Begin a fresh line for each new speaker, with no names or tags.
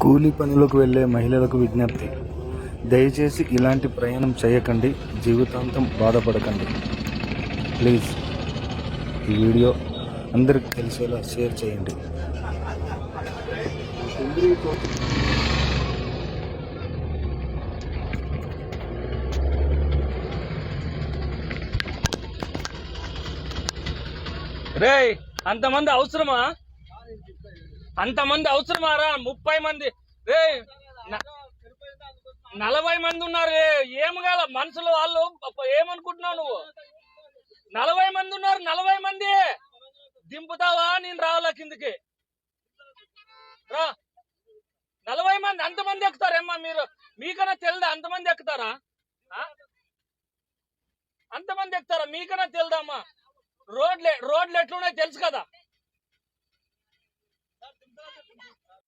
కూలీ పనులకు వెళ్ళే మహిళలకు విజ్ఞప్తి, దయచేసి ఇలాంటి ప్రయాణం చేయకండి, జీవితాంతం బాధపడకండి. ప్లీజ్ ఈ వీడియో అందరికి తెలిసేలా షేర్ చేయండి.
రే అంతమంది అవసరమా? అంతమంది అవసరమారా? 30 మంది రే 40 మంది ఉన్నారు. ఏం కాల మనుషులు వాళ్ళు ఏమనుకుంటున్నావు నువ్వు? 40 మంది ఉన్నారు. 40 మంది దింపుతావా? నేను రావాలా కిందికి? రా 40 మంది అంతమంది ఎక్కుతారేమ్మా మీరు? మీకన్నా తెలుదా అంతమంది ఎక్కుతారా? అంతమంది ఎక్కుతారా? మీకన్నా తెలుదమ్మా? రోడ్లు ఎట్లున్నాయో తెలుసు కదా.